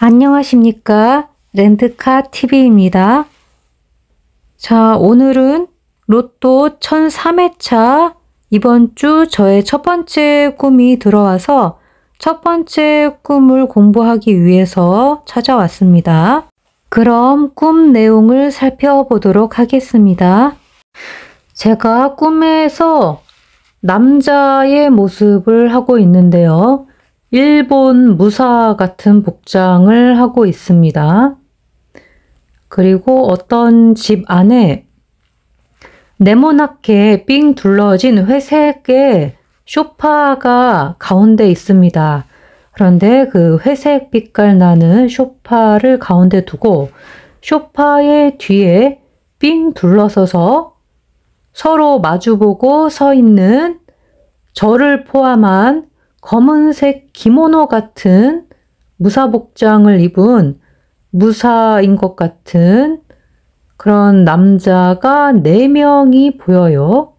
안녕하십니까? 렌트카 TV입니다. 자, 오늘은 로또 1003회차 이번 주 저의 첫 번째 꿈이 들어와서 첫 번째 꿈을 공부하기 위해서 찾아왔습니다. 그럼 꿈 내용을 살펴보도록 하겠습니다. 제가 꿈에서 남자의 모습을 하고 있는데요. 일본 무사 같은 복장을 하고 있습니다. 그리고 어떤 집 안에 네모나게 삥 둘러진 회색의 소파가 가운데 있습니다. 그런데 그 회색 빛깔 나는 소파를 가운데 두고 소파의 뒤에 삥 둘러서서 서로 마주보고 서 있는 저를 포함한 검은색 기모노 같은 무사 복장을 입은 무사인 것 같은 그런 남자가 4명이 보여요.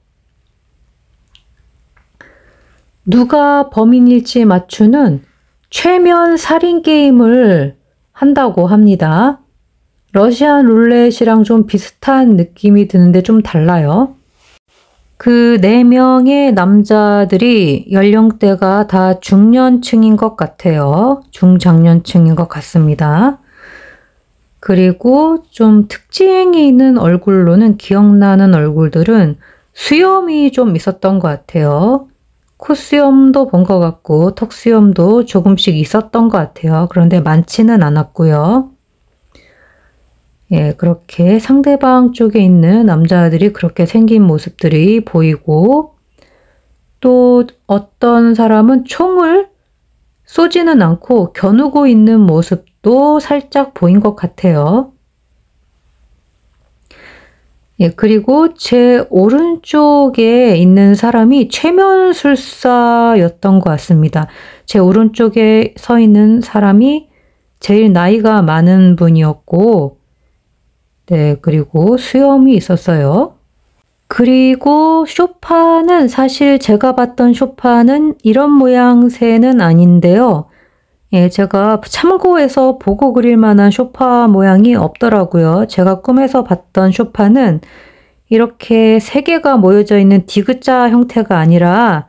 누가 범인일지 맞추는 최면 살인 게임을 한다고 합니다. 러시안 룰렛이랑 좀 비슷한 느낌이 드는데 좀 달라요. 그 4명의 남자들이 연령대가 다 중년층인 것 같아요. 중장년층인 것 같습니다. 그리고 좀 특징이 있는 얼굴로는 기억나는 얼굴들은 수염이 좀 있었던 것 같아요. 콧수염도 본 것 같고 턱수염도 조금씩 있었던 것 같아요. 그런데 많지는 않았고요. 예, 그렇게 상대방 쪽에 있는 남자들이 그렇게 생긴 모습들이 보이고 또 어떤 사람은 총을 쏘지는 않고 겨누고 있는 모습도 살짝 보인 것 같아요. 예, 그리고 제 오른쪽에 있는 사람이 최면술사였던 것 같습니다. 제 오른쪽에 서 있는 사람이 제일 나이가 많은 분이었고 네, 그리고 수염이 있었어요. 그리고 소파는 사실 제가 봤던 소파는 이런 모양새는 아닌데요. 예, 제가 참고해서 보고 그릴 만한 소파 모양이 없더라고요. 제가 꿈에서 봤던 소파는 이렇게 3개가 모여져 있는 디귿자 형태가 아니라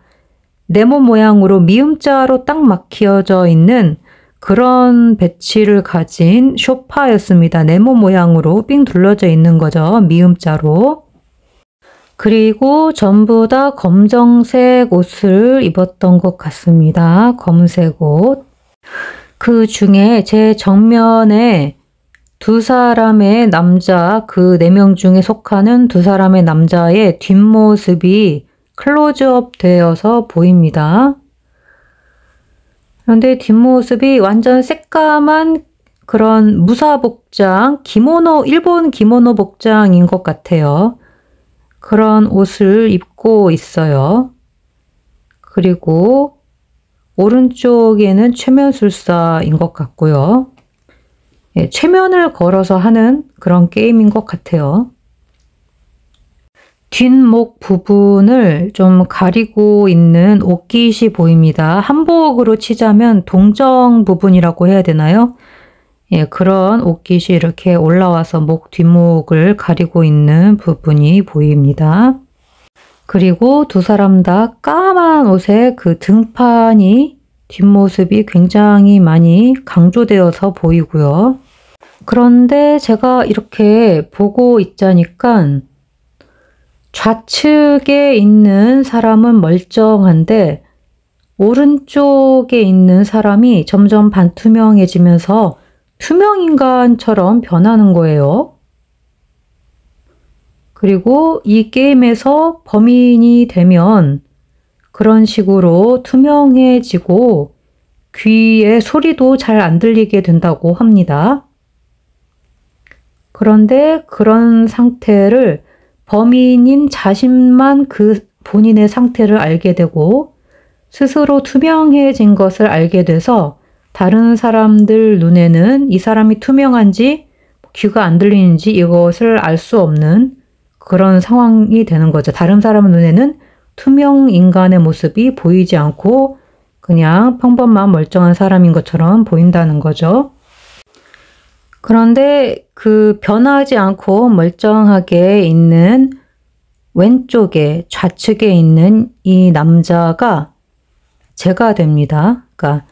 네모 모양으로 미음자로 딱 막혀져 있는 그런 배치를 가진 소파였습니다. 네모 모양으로 삥 둘러져 있는 거죠. 미음자로. 그리고 전부 다 검정색 옷을 입었던 것 같습니다. 검은색 옷. 그 중에 제 정면에 2사람의 남자, 그 4명 중에 속하는 2사람의 남자의 뒷모습이 클로즈업 되어서 보입니다. 그런데 뒷모습이 완전 새까만 그런 무사 복장, 기모노, 일본 기모노 복장인 것 같아요. 그런 옷을 입고 있어요. 그리고 오른쪽에는 최면술사인 것 같고요. 예, 최면을 걸어서 하는 그런 게임인 것 같아요. 뒷목 부분을 좀 가리고 있는 옷깃이 보입니다. 한복으로 치자면 동정 부분이라고 해야 되나요? 예, 그런 옷깃이 이렇게 올라와서 목 뒷목을 가리고 있는 부분이 보입니다. 그리고 2사람 다 까만 옷에 그 등판이 뒷모습이 굉장히 많이 강조되어서 보이고요. 그런데 제가 이렇게 보고 있자니까 좌측에 있는 사람은 멀쩡한데 오른쪽에 있는 사람이 점점 반투명해지면서 투명인간처럼 변하는 거예요. 그리고 이 게임에서 범인이 되면 그런 식으로 투명해지고 귀에 소리도 잘 안 들리게 된다고 합니다. 그런데 그런 상태를 범인인 자신만 그 본인의 상태를 알게 되고 스스로 투명해진 것을 알게 돼서 다른 사람들 눈에는 이 사람이 투명한지 귀가 안 들리는지 이것을 알 수 없는 그런 상황이 되는 거죠. 다른 사람 눈에는 투명 인간의 모습이 보이지 않고 그냥 평범한 멀쩡한 사람인 것처럼 보인다는 거죠. 그런데 그 변하지 않고 멀쩡하게 있는 왼쪽에 좌측에 있는 이 남자가 제가 됩니다. 그러니까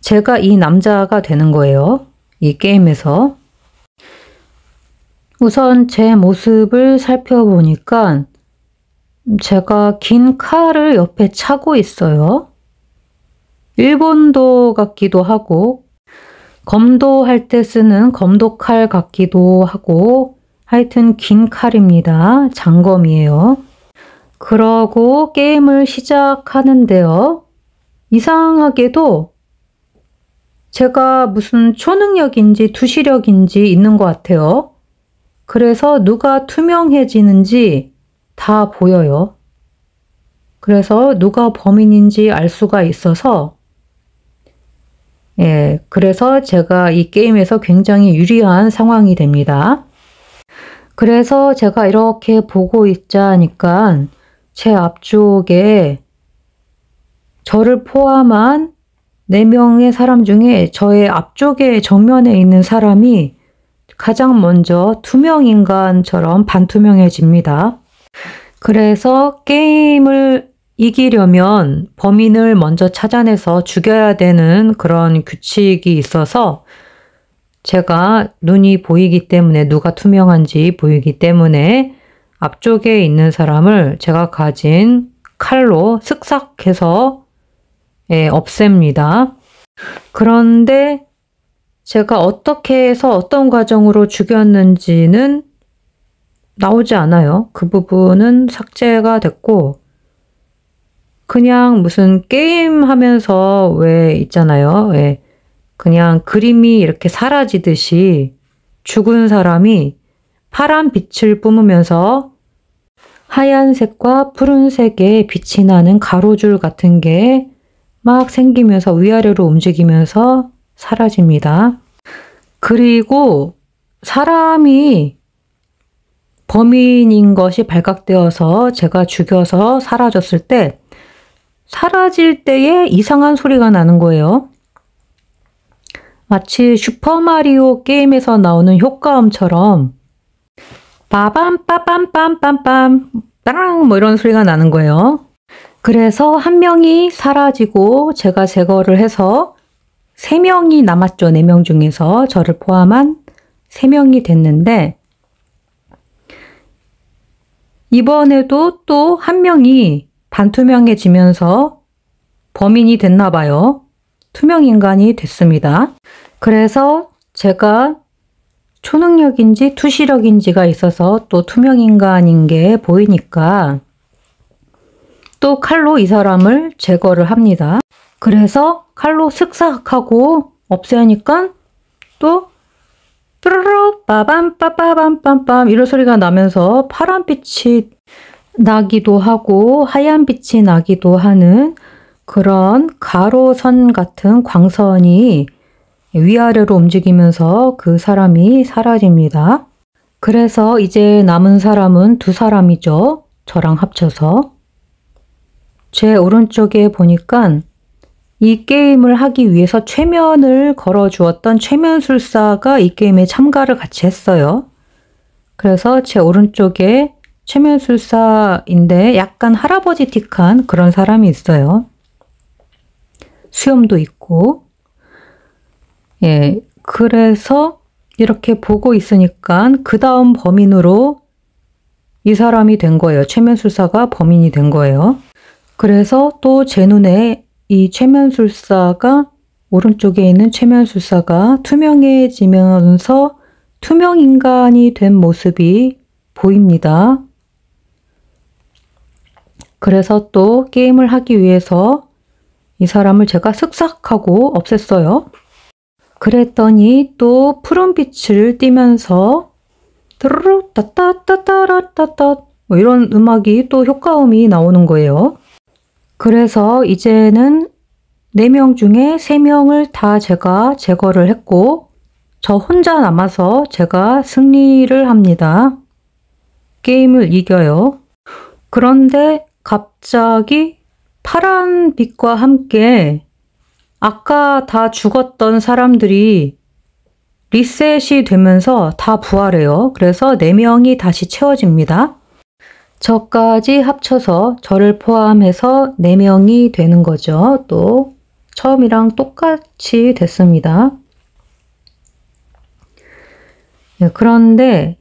제가 이 남자가 되는 거예요. 이 게임에서. 우선 제 모습을 살펴보니까 제가 긴 칼을 옆에 차고 있어요. 일본도 같기도 하고 검도할 때 쓰는 검도칼 같기도 하고 하여튼 긴 칼입니다. 장검이에요. 그러고 게임을 시작하는데요. 이상하게도 제가 무슨 초능력인지 투시력인지 있는 것 같아요. 그래서 누가 투명해지는지 다 보여요. 그래서 누가 범인인지 알 수가 있어서 그래서 제가 이 게임에서 굉장히 유리한 상황이 됩니다. 그래서 제가 이렇게 보고 있자니까 제 앞쪽에 저를 포함한 4명의 사람 중에 저의 앞쪽에 정면에 있는 사람이 가장 먼저 투명인간처럼 반투명해집니다. 그래서 게임을 이기려면 범인을 먼저 찾아내서 죽여야 되는 그런 규칙이 있어서 제가 눈이 보이기 때문에 누가 투명한지 보이기 때문에 앞쪽에 있는 사람을 제가 가진 칼로 슥싹해서 없앱니다. 그런데 제가 어떻게 해서 어떤 과정으로 죽였는지는 나오지 않아요. 그 부분은 삭제가 됐고 그냥 무슨 게임 하면서 왜 있잖아요. 그냥 그림이 이렇게 사라지듯이 죽은 사람이 파란 빛을 뿜으면서 하얀색과 푸른색의 빛이 나는 가로줄 같은 게 막 생기면서 위아래로 움직이면서 사라집니다. 그리고 사람이 범인인 것이 발각되어서 제가 죽여서 사라졌을 때 사라질 때에 이상한 소리가 나는 거예요. 마치 슈퍼마리오 게임에서 나오는 효과음처럼 빠밤 빠밤 빰빰빰 따랑 뭐 이런 소리가 나는 거예요. 그래서 한 명이 사라지고 제가 제거를 해서 3명이 남았죠. 4명 중에서 저를 포함한 3명이 됐는데 이번에도 또 한 명이 반투명해지면서 범인이 됐나 봐요. 투명인간이 됐습니다. 그래서 제가 초능력인지 투시력인지가 있어서 또 투명인간인 게 보이니까 또 칼로 이 사람을 제거를 합니다. 그래서 칼로 슥싹하고 없애니까 또 뚜루루 빠밤 빠빠밤 빰빰 이런 소리가 나면서 파란빛이 나기도 하고 하얀 빛이 나기도 하는 그런 가로선 같은 광선이 위아래로 움직이면서 그 사람이 사라집니다. 그래서 이제 남은 사람은 2사람이죠. 저랑 합쳐서. 제 오른쪽에 보니까 이 게임을 하기 위해서 최면을 걸어주었던 최면술사가 이 게임에 참가를 같이 했어요. 그래서 제 오른쪽에 최면술사인데 약간 할아버지틱한 그런 사람이 있어요. 수염도 있고. 그래서 이렇게 보고 있으니까 그 다음 범인으로 이 사람이 된 거예요. 최면술사가 범인이 된 거예요. 그래서 또 제 눈에 이 최면술사가 오른쪽에 있는 최면술사가 투명해지면서 투명인간이 된 모습이 보입니다. 그래서 또 게임을 하기 위해서 이 사람을 제가 슥싹하고 없앴어요. 그랬더니 또 푸른빛을 띠면서 드르르 따따따따라따따 뭐 이런 음악이 또 효과음이 나오는 거예요. 그래서 이제는 4명 중에 3명을 다 제가 제거를 했고 저 혼자 남아서 제가 승리를 합니다. 게임을 이겨요. 그런데 갑자기 파란 빛과 함께 아까 다 죽었던 사람들이 리셋이 되면서 다 부활해요. 그래서 4명이 다시 채워집니다. 저까지 합쳐서 저를 포함해서 4명이 되는 거죠. 또 처음이랑 똑같이 됐습니다. 네, 그런데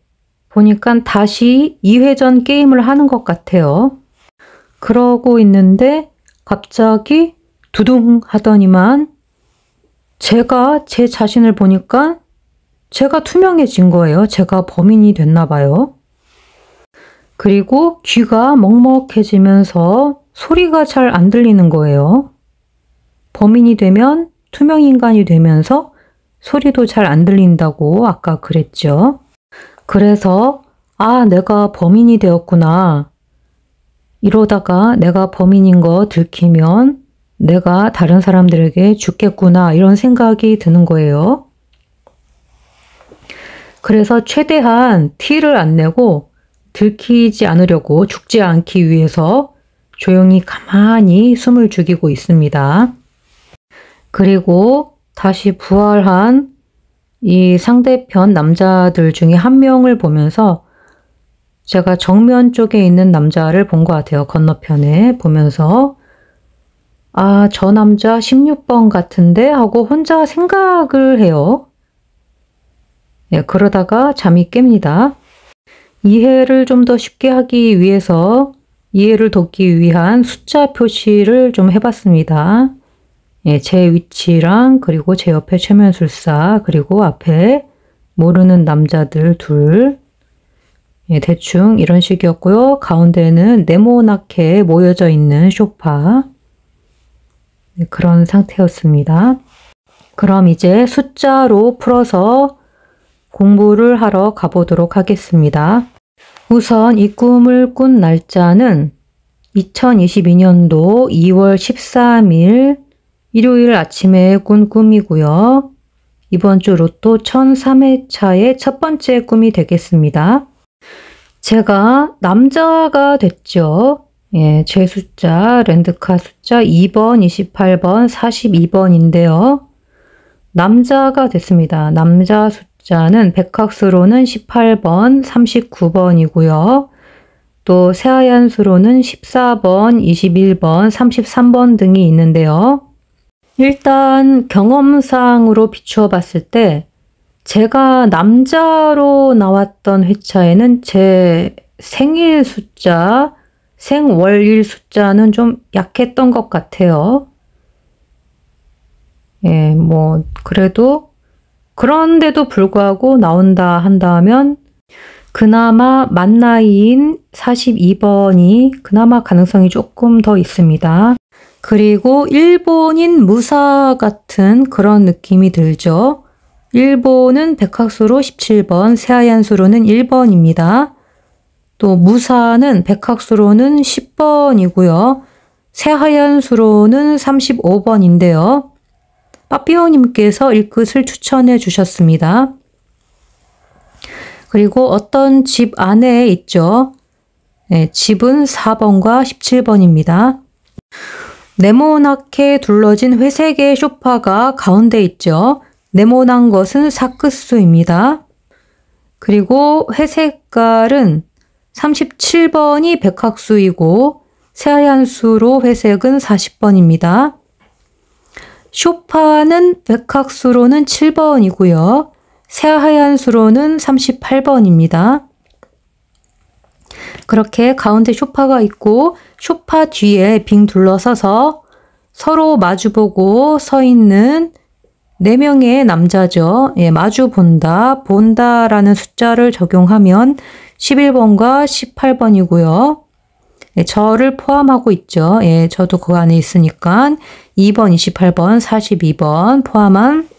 보니까 다시 2회전 게임을 하는 것 같아요. 그러고 있는데 갑자기 두둥 하더니만 제가 제 자신을 보니까 제가 투명해진 거예요. 제가 범인이 됐나 봐요. 그리고 귀가 먹먹해지면서 소리가 잘 안 들리는 거예요. 범인이 되면 투명 인간이 되면서 소리도 잘 안 들린다고 아까 그랬죠. 그래서 아, 내가 범인이 되었구나. 이러다가 내가 범인인 거 들키면 내가 다른 사람들에게 죽겠구나 이런 생각이 드는 거예요. 그래서 최대한 티를 안 내고 들키지 않으려고 죽지 않기 위해서 조용히 가만히 숨을 죽이고 있습니다. 그리고 다시 부활한 이 상대편 남자들 중에 한 명을 보면서 제가 정면 쪽에 있는 남자를 본 것 같아요. 건너편에 보면서 아, 저 남자 16번 같은데 하고 혼자 생각을 해요. 예, 그러다가 잠이 깹니다. 이해를 좀 더 쉽게 하기 위해서 이해를 돕기 위한 숫자 표시를 좀 해봤습니다. 예, 제 위치랑 그리고 제 옆에 최면술사 그리고 앞에 모르는 남자들 둘 예, 대충 이런 식이었고요. 가운데는 네모나게 모여져 있는 소파 네, 그런 상태였습니다. 그럼 이제 숫자로 풀어서 공부를 하러 가보도록 하겠습니다. 우선 이 꿈을 꾼 날짜는 2022년도 2월 13일 일요일 아침에 꾼 꿈이고요. 이번 주 로또 1003회차의 첫 번째 꿈이 되겠습니다. 제가 남자가 됐죠. 예, 제 숫자, 랜드카 숫자 2번, 28번, 42번인데요. 남자가 됐습니다. 남자 숫자는 백학수로는 18번, 39번이고요. 또 새하얀 수로는 14번, 21번, 33번 등이 있는데요. 일단 경험상으로 비추어 봤을 때 제가 남자로 나왔던 회차에는 제 생일 숫자, 생월일 숫자는 좀 약했던 것 같아요. 예, 뭐 그래도 그런데도 불구하고 나온다 한다면 그나마 만 나이인 42번이 그나마 가능성이 조금 더 있습니다. 그리고 일본인 무사 같은 그런 느낌이 들죠. 일본은 백학수로 17번, 새하얀 수로는 1번입니다. 또 무사는 백학수로는 10번이고요. 새하얀 수로는 35번인데요. 빠삐오님께서 일끝을 추천해 주셨습니다. 그리고 어떤 집 안에 있죠. 네, 집은 4번과 17번입니다. 네모나게 둘러진 회색의 소파가 가운데 있죠. 네모난 것은 사크수입니다. 그리고 회색깔은 37번이 백학수이고 새하얀 수로 회색은 40번입니다. 소파는 백학수로는 7번이고요. 새하얀 수로는 38번입니다. 그렇게 가운데 소파가 있고 소파 뒤에 빙 둘러서서 서로 마주보고 서 있는 4명의 남자죠. 예, 마주 본다, 본다라는 숫자를 적용하면 11번과 18번이고요. 예, 저를 포함하고 있죠. 예, 저도 그 안에 있으니까 2번, 28번, 42번 포함한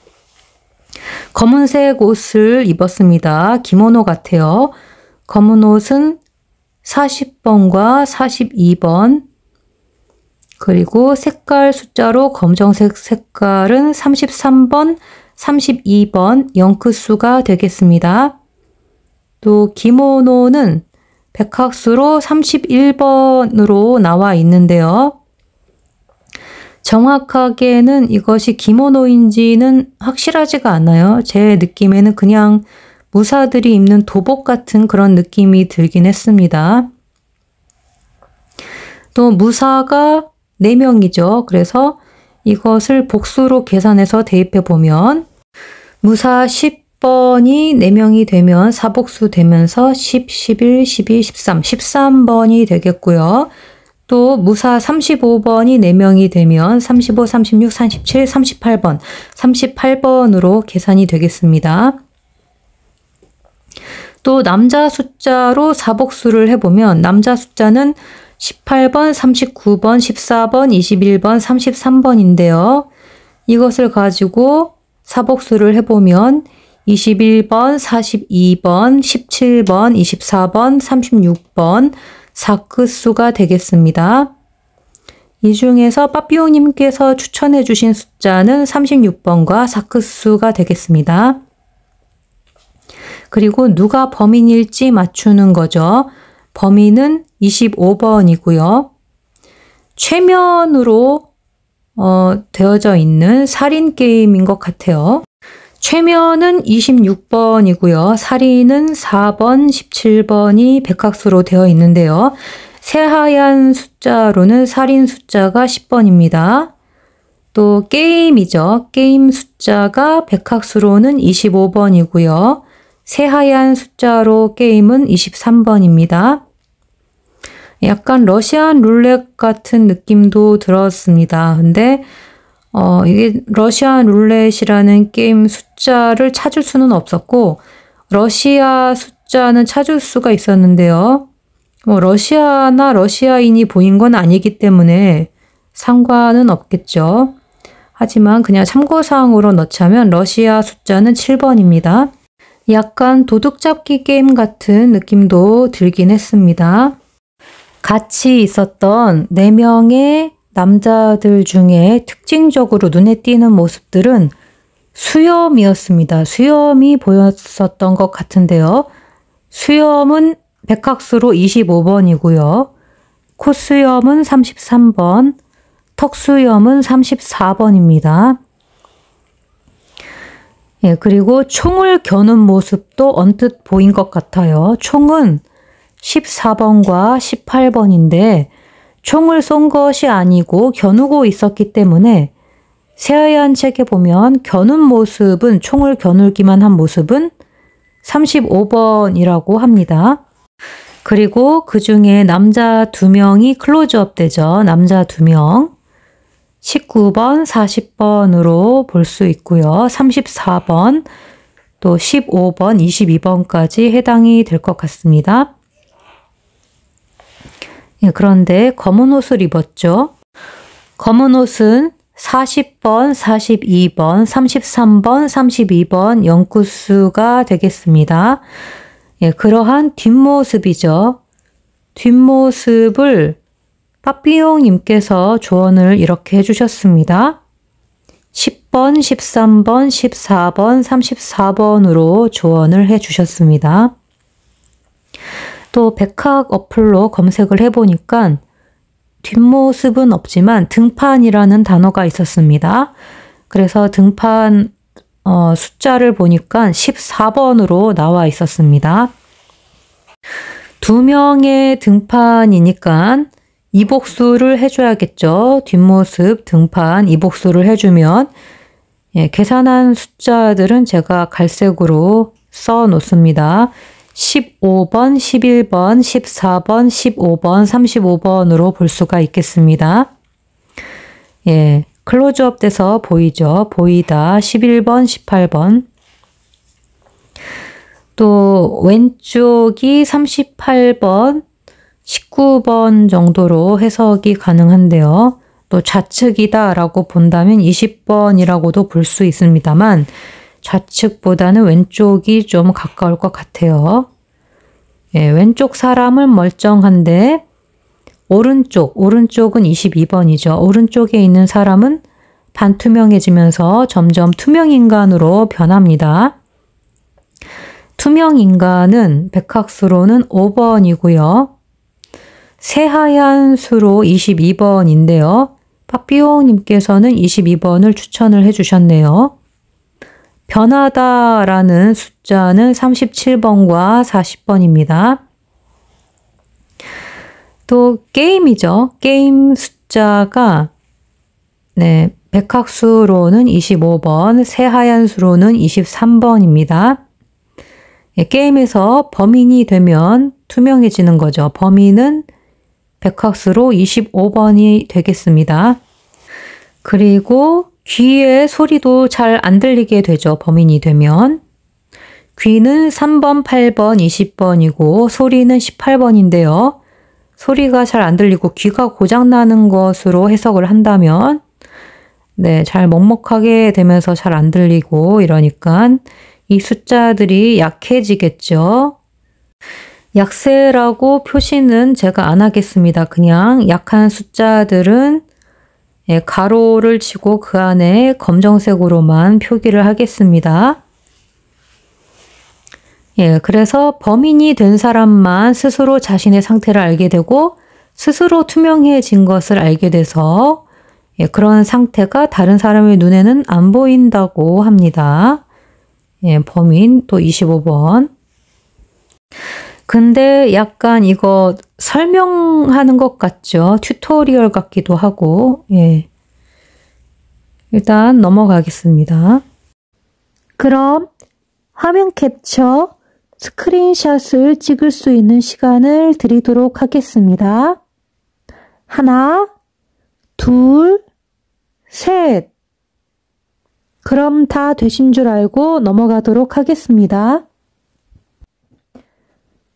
검은색 옷을 입었습니다. 기모노 같아요. 검은 옷은 40번과 42번 그리고 색깔 숫자로 검정색 색깔은 33번, 32번 영크수가 되겠습니다. 또 기모노는 백학수로 31번으로 나와 있는데요. 정확하게는 이것이 기모노인지는 확실하지가 않아요. 제 느낌에는 그냥 무사들이 입는 도복 같은 그런 느낌이 들긴 했습니다. 또 무사가 4명이죠. 그래서 이것을 복수로 계산해서 대입해 보면 무사 10번이 4명이 되면 사복수 되면서 10, 11, 12, 13, 13번이 되겠고요. 또 무사 35번이 4명이 되면 35, 36, 37, 38번, 38번으로 계산이 되겠습니다. 또 남자 숫자로 사복수를 해보면 남자 숫자는 18번, 39번, 14번, 21번, 33번인데요. 이것을 가지고 사복수를 해보면 21번, 42번, 17번, 24번, 36번 사크수가 되겠습니다. 이 중에서 빠삐용님께서 추천해 주신 숫자는 36번과 사크수가 되겠습니다. 그리고 누가 범인일지 맞추는 거죠. 범인은 25번이고요. 최면으로 되어져 있는 살인 게임인 것 같아요. 최면은 26번이고요. 살인은 4번, 17번이 백학수로 되어 있는데요. 새하얀 숫자로는 살인 숫자가 10번입니다. 또 게임이죠. 게임 숫자가 백학수로는 25번이고요. 새하얀 숫자로 게임은 23번입니다. 약간 러시안 룰렛 같은 느낌도 들었습니다. 근데 이게 러시안 룰렛이라는 게임 숫자를 찾을 수는 없었고 러시아 숫자는 찾을 수가 있었는데요. 러시아나 러시아인이 보인 건 아니기 때문에 상관은 없겠죠. 하지만 그냥 참고사항으로 넣자면 러시아 숫자는 7번입니다. 약간 도둑잡기 게임 같은 느낌도 들긴 했습니다. 같이 있었던 4명의 남자들 중에 특징적으로 눈에 띄는 모습들은 수염이었습니다. 수염이 보였었던 것 같은데요. 수염은 백학수로 25번이고요. 콧수염은 33번, 턱수염은 34번입니다. 예, 그리고 총을 겨눈 모습도 언뜻 보인 것 같아요. 총은 14번과 18번인데 총을 쏜 것이 아니고 겨누고 있었기 때문에 새하얀 책에 보면 겨눈 모습은 총을 겨누기만 한 모습은 35번이라고 합니다. 그리고 그 중에 남자 2명이 클로즈업 되죠. 남자 2명. 19번, 40번으로 볼 수 있고요. 34번, 또 15번, 22번까지 해당이 될 것 같습니다. 예, 그런데 검은 옷을 입었죠. 검은 옷은 40번, 42번, 33번, 32번 영구수가 되겠습니다. 예, 그러한 뒷모습이죠. 뒷모습을 빠삐용님께서 조언을 이렇게 해주셨습니다. 10번, 13번, 14번, 34번으로 조언을 해주셨습니다. 또 백학 어플로 검색을 해보니까 뒷모습은 없지만 등판이라는 단어가 있었습니다. 그래서 등판 숫자를 보니까 14번으로 나와 있었습니다. 2명의 등판이니까 이복수를 해줘야겠죠. 뒷모습, 등판, 이복수를 해주면 예, 계산한 숫자들은 제가 갈색으로 써 놓습니다. 15번, 11번, 14번, 15번, 35번으로 볼 수가 있겠습니다. 예, 클로즈업 돼서 보이죠. 보이다. 11번, 18번. 또 왼쪽이 38번, 19번 정도로 해석이 가능한데요. 또 좌측이다 라고 본다면 20번이라고도 볼 수 있습니다만 좌측보다는 왼쪽이 좀 가까울 것 같아요. 예, 왼쪽 사람은 멀쩡한데 오른쪽은 22번이죠. 오른쪽에 있는 사람은 반투명해지면서 점점 투명인간으로 변합니다. 투명인간은 백학수로는 5번이고요. 새하얀 수로 22번인데요. 빠삐용님께서는 22번을 추천을 해주셨네요. 변하다라는 숫자는 37번과 40번입니다. 또 게임이죠. 게임 숫자가 네, 백학수로는 25번, 새하얀수로는 23번입니다. 예, 게임에서 범인이 되면 투명해지는 거죠. 범인은 백학수로 25번이 되겠습니다. 그리고 귀에 소리도 잘 안 들리게 되죠. 범인이 되면. 귀는 3번, 8번, 20번이고 소리는 18번인데요. 소리가 잘 안 들리고 귀가 고장나는 것으로 해석을 한다면 네, 잘 먹먹하게 되면서 잘 안 들리고 이러니까 이 숫자들이 약해지겠죠. 약세라고 표시는 제가 안 하겠습니다. 그냥 약한 숫자들은 예, 가로를 치고 그 안에 검정색으로만 표기를 하겠습니다. 예, 그래서 범인이 된 사람만 스스로 자신의 상태를 알게 되고 스스로 투명해진 것을 알게 돼서 예, 그런 상태가 다른 사람의 눈에는 안 보인다고 합니다. 예, 범인 또 25번. 근데 약간 이거 설명하는 것 같죠? 튜토리얼 같기도 하고, 예. 일단 넘어가겠습니다. 그럼 화면 캡처, 스크린샷을 찍을 수 있는 시간을 드리도록 하겠습니다. 하나, 둘, 셋. 그럼 다 되신 줄 알고 넘어가도록 하겠습니다.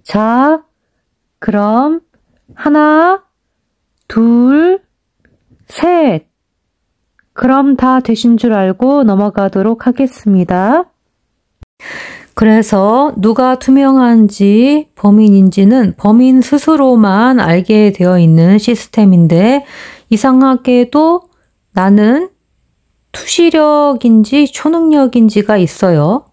자, 그럼 하나, 둘, 셋. 그럼 다 되신 줄 알고 넘어가도록 하겠습니다. 그래서 누가 투명한지 범인인지는 범인 스스로만 알게 되어 있는 시스템인데 이상하게도 나는 투시력인지 초능력인지가 있어요.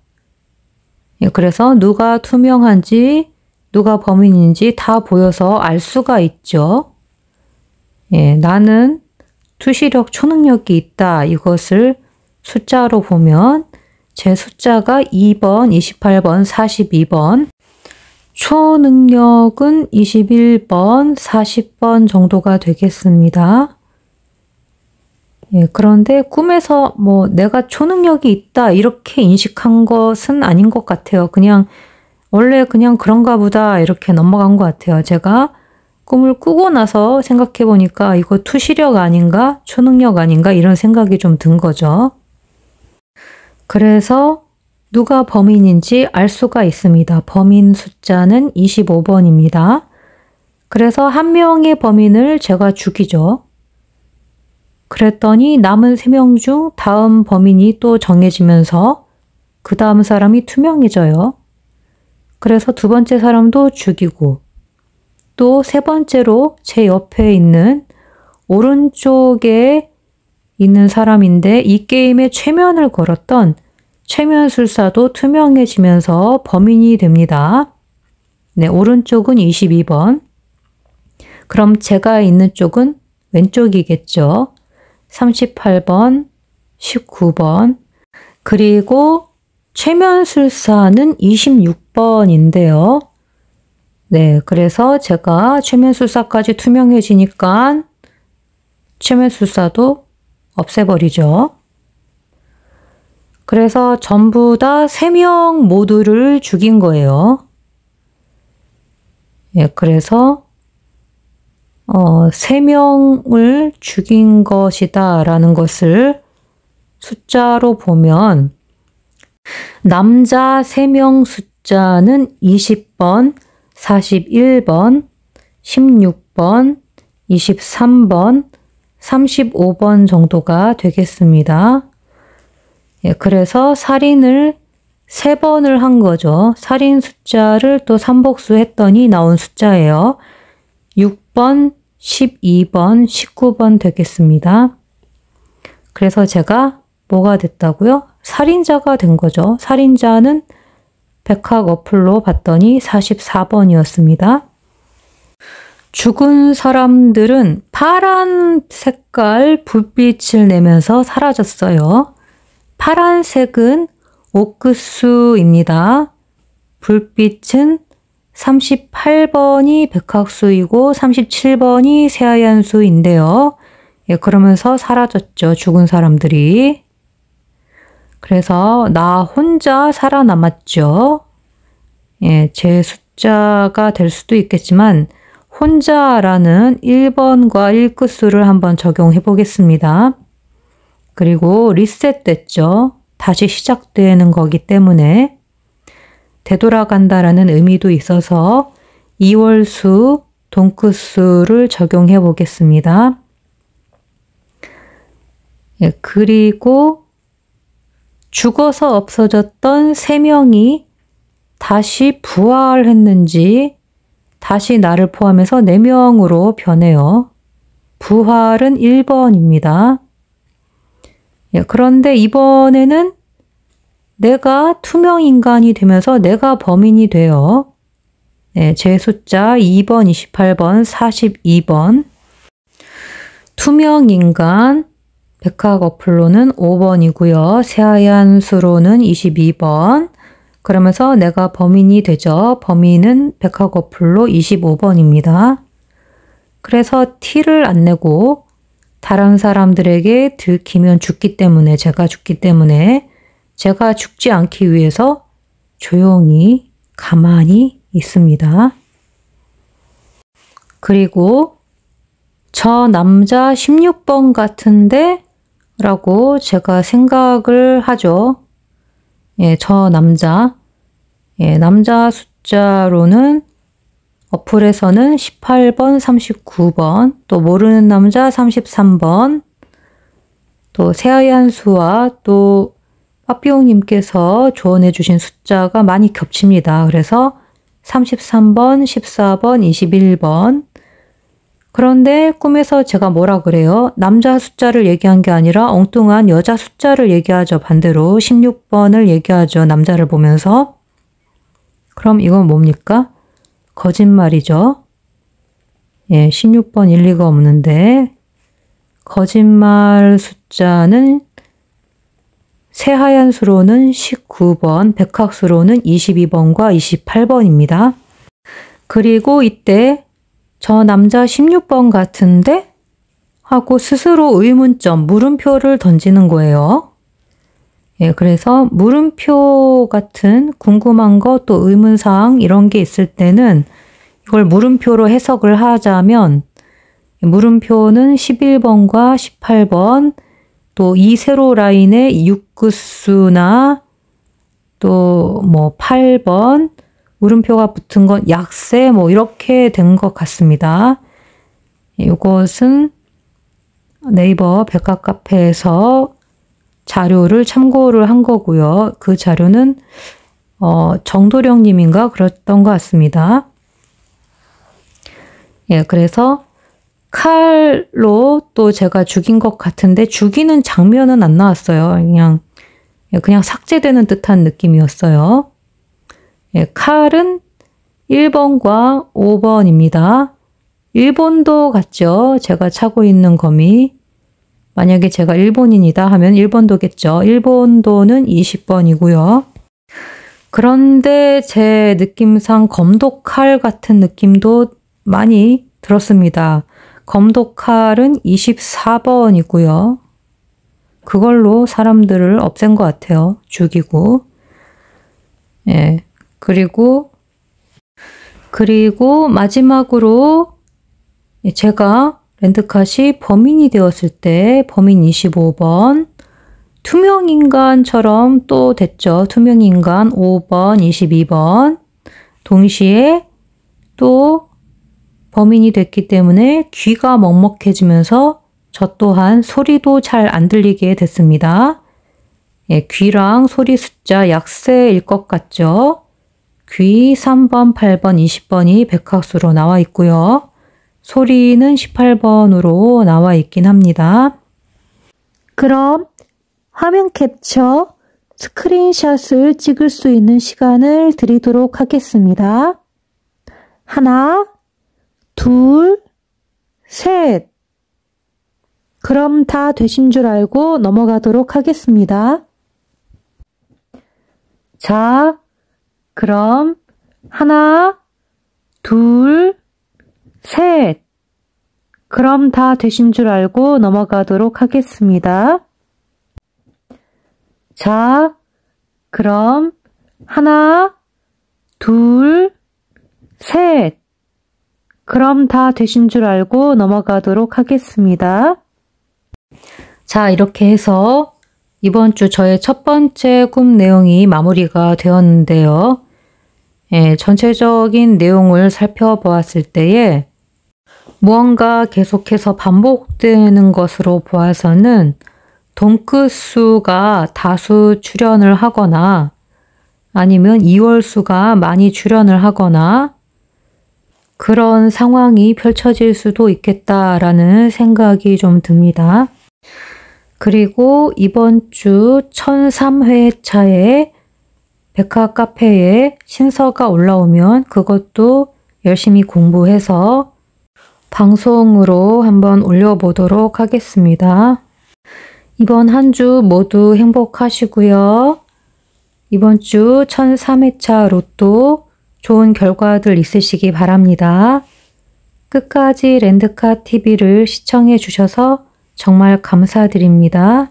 예, 그래서 누가 투명한지 누가 범인인지 다 보여서 알 수가 있죠. 예, 나는 투시력 초능력이 있다. 이것을 숫자로 보면 제 숫자가 2번, 28번, 42번, 초능력은 21번, 40번 정도가 되겠습니다. 예, 그런데 꿈에서 뭐 내가 초능력이 있다 이렇게 인식한 것은 아닌 것 같아요. 그냥 원래 그냥 그런가 보다 이렇게 넘어간 것 같아요. 제가 꿈을 꾸고 나서 생각해 보니까 이거 투시력 아닌가? 초능력 아닌가? 이런 생각이 좀 든 거죠. 그래서 누가 범인인지 알 수가 있습니다. 범인 숫자는 25번입니다. 그래서 한 명의 범인을 제가 죽이죠. 그랬더니 남은 3명 중 다음 범인이 또 정해지면서 그 다음 사람이 투명해져요. 그래서 두 번째 사람도 죽이고 또 세 번째로 제 옆에 있는 오른쪽에 있는 사람인데 이 게임에 최면을 걸었던 최면술사도 투명해지면서 범인이 됩니다. 네, 오른쪽은 22번. 그럼 제가 있는 쪽은 왼쪽이겠죠. 38번, 19번. 그리고 최면술사는 26번인데요. 네, 그래서 제가 최면술사까지 투명해지니까 최면술사도 없애버리죠. 그래서 전부 다 3명 모두를 죽인 거예요. 예, 그래서 3명을 죽인 것이다 라는 것을 숫자로 보면 남자 3명 숫자는 20번, 41번, 16번, 23번, 35번 정도가 되겠습니다. 예, 그래서 살인을 3번을 한 거죠. 살인 숫자를 또 3복수 했더니 나온 숫자예요. 6번, 12번, 19번 되겠습니다. 그래서 제가 뭐가 됐다고요? 살인자가 된 거죠. 살인자는 백학 어플로 봤더니 44번이었습니다. 죽은 사람들은 파란 색깔 불빛을 내면서 사라졌어요. 파란색은 옥구수입니다. 불빛은 38번이 백학수이고 37번이 새하얀수인데요. 예, 그러면서 사라졌죠. 죽은 사람들이. 그래서 나 혼자 살아남았죠. 예, 제 숫자가 될 수도 있겠지만 혼자라는 1번과 1끝수를 한번 적용해 보겠습니다. 그리고 리셋됐죠. 다시 시작되는 거기 때문에 되돌아간다라는 의미도 있어서 2월수, 동끝수를 적용해 보겠습니다. 예, 그리고 죽어서 없어졌던 3명이 다시 부활했는지 다시 나를 포함해서 4명으로 변해요. 부활은 1번입니다. 예, 그런데 이번에는 내가 투명인간이 되면서 내가 범인이 돼요. 네, 제 숫자 2번, 28번, 42번. 투명인간 백학 어플로는 5번이고요. 새하얀 수로는 22번. 그러면서 내가 범인이 되죠. 범인은 백학 어플로 25번입니다. 그래서 티를 안 내고 다른 사람들에게 들키면 죽기 때문에 제가 죽지 않기 위해서 조용히 가만히 있습니다. 그리고 저 남자 16번 같은데? 라고 제가 생각을 하죠. 예, 저 남자. 예, 남자 숫자로는 어플에서는 18번, 39번, 또 모르는 남자 33번, 또 새하얀 수와 또 빠삐용님께서 조언해 주신 숫자가 많이 겹칩니다. 그래서 33번, 14번, 21번. 그런데 꿈에서 제가 뭐라 그래요? 남자 숫자를 얘기한 게 아니라 엉뚱한 여자 숫자를 얘기하죠. 반대로 16번을 얘기하죠. 남자를 보면서. 그럼 이건 뭡니까? 거짓말이죠. 예, 16번 일리가 없는데 거짓말 숫자는 새하얀 수로는 19번, 백학수로는 22번과 28번입니다. 그리고 이때 저 남자 16번 같은데? 하고 스스로 의문점, 물음표를 던지는 거예요. 예, 그래서 물음표 같은 궁금한 거 또 의문사항 이런 게 있을 때는 이걸 물음표로 해석을 하자면 물음표는 11번과 18번 또 이 세로 라인에 6구수나 또 뭐 8번 물음표가 붙은 건 약세 뭐 이렇게 된 것 같습니다. 이것은 네이버 백학 카페에서 자료를 참고를 한 거고요. 그 자료는 정도령 님인가 그랬던 것 같습니다. 예, 그래서 칼로 또 제가 죽인 것 같은데 죽이는 장면은 안 나왔어요. 그냥 삭제되는 듯한 느낌이었어요. 예, 칼은 1번과 5번입니다. 1번도 같죠? 제가 차고 있는 검이. 만약에 제가 일본인이다 하면 1번도겠죠. 1번도는 20번이고요. 그런데 제 느낌상 검도칼 같은 느낌도 많이 들었습니다. 검도칼은 24번이고요. 그걸로 사람들을 없앤 것 같아요. 죽이고. 예. 그리고 마지막으로 제가 랜드캇이 범인이 되었을 때 범인 25번, 투명인간처럼 또 됐죠. 투명인간 5번, 22번. 동시에 또 범인이 됐기 때문에 귀가 먹먹해지면서 저 또한 소리도 잘 안 들리게 됐습니다. 예, 귀랑 소리 숫자 약세일 것 같죠? 귀 3번, 8번, 20번이 백학수로 나와 있고요. 소리는 18번으로 나와 있긴 합니다. 그럼 화면 캡처, 스크린샷을 찍을 수 있는 시간을 드리도록 하겠습니다. 하나, 둘, 셋. 그럼 다 되신 줄 알고 넘어가도록 하겠습니다. 자, 그럼 하나, 둘, 셋. 그럼 다 되신 줄 알고 넘어가도록 하겠습니다. 자, 그럼 하나, 둘, 셋. 그럼 다 되신 줄 알고 넘어가도록 하겠습니다. 자, 이렇게 해서 이번 주 저의 첫 번째 꿈 내용이 마무리가 되었는데요. 전체적인 내용을 살펴보았을 때에 무언가 계속해서 반복되는 것으로 보아서는 돈끝수가 다수 출연을 하거나 아니면 이월수가 많이 출연을 하거나 그런 상황이 펼쳐질 수도 있겠다라는 생각이 좀 듭니다. 그리고 이번 주 1003회차에 백화 카페에 신서가 올라오면 그것도 열심히 공부해서 방송으로 한번 올려보도록 하겠습니다. 이번 한 주 모두 행복하시고요. 이번 주 1003회차 로또 좋은 결과들 있으시기 바랍니다. 끝까지 랜드카TV를 시청해 주셔서 정말 감사드립니다.